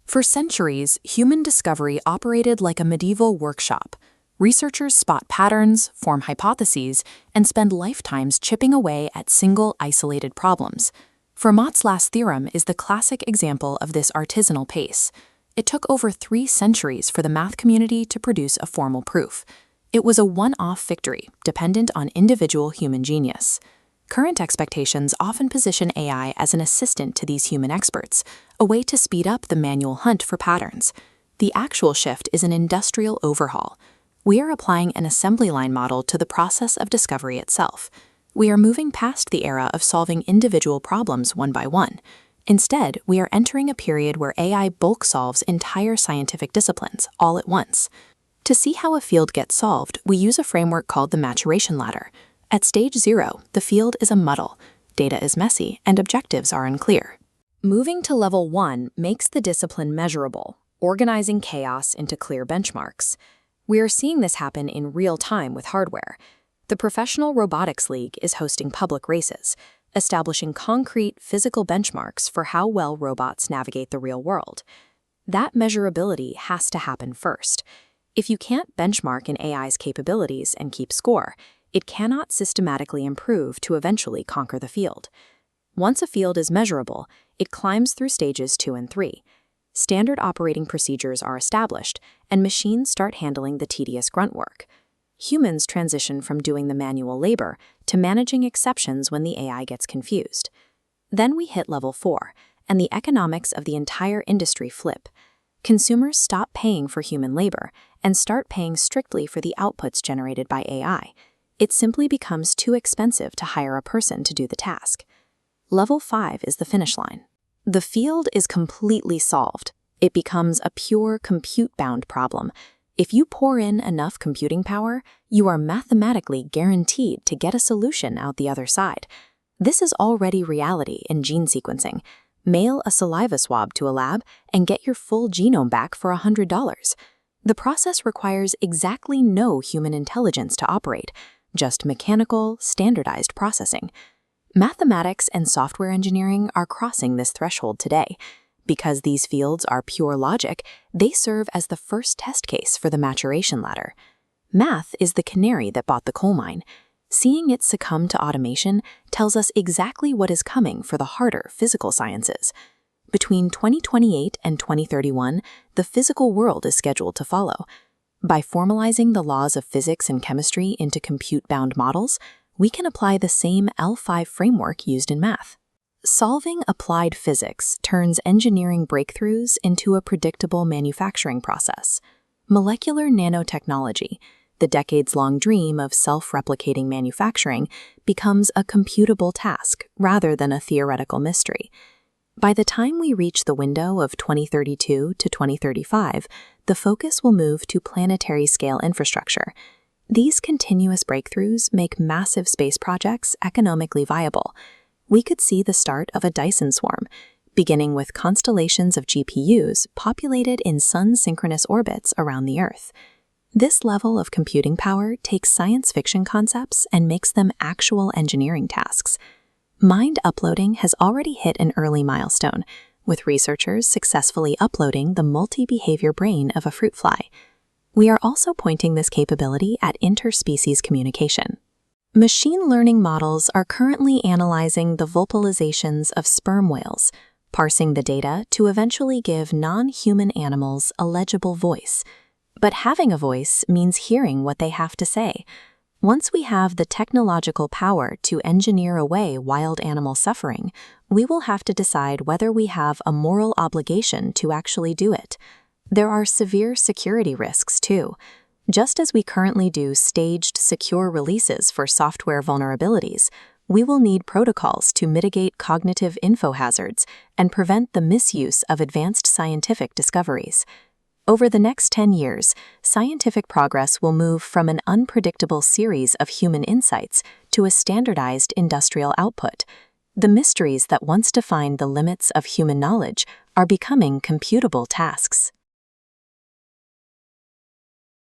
For centuries, human discovery operated like a medieval workshop. Researchers spot patterns, form hypotheses, and spend lifetimes chipping away at single, isolated problems. Fermat's last theorem is the classic example of this artisanal pace. It took over 3 centuries for the math community to produce a formal proof. It was a one-off victory, dependent on individual human genius. Current expectations often position AI as an assistant to these human experts, a way to speed up the manual hunt for patterns. The actual shift is an industrial overhaul. We are applying an assembly line model to the process of discovery itself. We are moving past the era of solving individual problems one by one. Instead, we are entering a period where AI bulk solves entire scientific disciplines all at once. To see how a field gets solved, we use a framework called the maturation ladder. At stage 0, the field is a muddle, data is messy, and objectives are unclear. Moving to level 1 makes the discipline measurable, organizing chaos into clear benchmarks. We are seeing this happen in real time with hardware. The Professional Robotics League is hosting public races, establishing concrete physical benchmarks for how well robots navigate the real world. That measurability has to happen first. If you can't benchmark an AI's capabilities and keep score, it cannot systematically improve to eventually conquer the field. Once a field is measurable, it climbs through stages 2 and 3. Standard operating procedures are established, and machines start handling the tedious grunt work. Humans transition from doing the manual labor to managing exceptions when the AI gets confused. Then we hit level 4, and the economics of the entire industry flip. Consumers stop paying for human labor and start paying strictly for the outputs generated by AI. It simply becomes too expensive to hire a person to do the task. Level 5 is the finish line. The field is completely solved. It becomes a pure compute-bound problem. If you pour in enough computing power, you are mathematically guaranteed to get a solution out the other side. This is already reality in gene sequencing. Mail a saliva swab to a lab and get your full genome back for $100. The process requires exactly no human intelligence to operate, just mechanical, standardized processing. Mathematics and software engineering are crossing this threshold today. Because these fields are pure logic, they serve as the first test case for the maturation ladder. Math is the canary that bought the coal mine. Seeing it succumb to automation tells us exactly what is coming for the harder physical sciences. Between 2028 and 2031, the physical world is scheduled to follow. By formalizing the laws of physics and chemistry into compute-bound models, we can apply the same L5 framework used in math. Solving applied physics turns engineering breakthroughs into a predictable manufacturing process. Molecular nanotechnology, the decades-long dream of self-replicating manufacturing, becomes a computable task rather than a theoretical mystery. By the time we reach the window of 2032 to 2035, the focus will move to planetary-scale infrastructure. These continuous breakthroughs make massive space projects economically viable. We could see the start of a Dyson swarm, beginning with constellations of GPUs populated in sun-synchronous orbits around the Earth. This level of computing power takes science fiction concepts and makes them actual engineering tasks. Mind uploading has already hit an early milestone, with researchers successfully uploading the multi-behavior brain of a fruit fly. We are also pointing this capability at interspecies communication. Machine learning models are currently analyzing the vocalizations of sperm whales, parsing the data to eventually give non-human animals a legible voice. But having a voice means hearing what they have to say. Once we have the technological power to engineer away wild animal suffering, we will have to decide whether we have a moral obligation to actually do it. There are severe security risks, too. Just as we currently do staged, secure releases for software vulnerabilities, we will need protocols to mitigate cognitive info hazards and prevent the misuse of advanced scientific discoveries. Over the next 10 years, scientific progress will move from an unpredictable series of human insights to a standardized industrial output. The mysteries that once defined the limits of human knowledge are becoming computable tasks.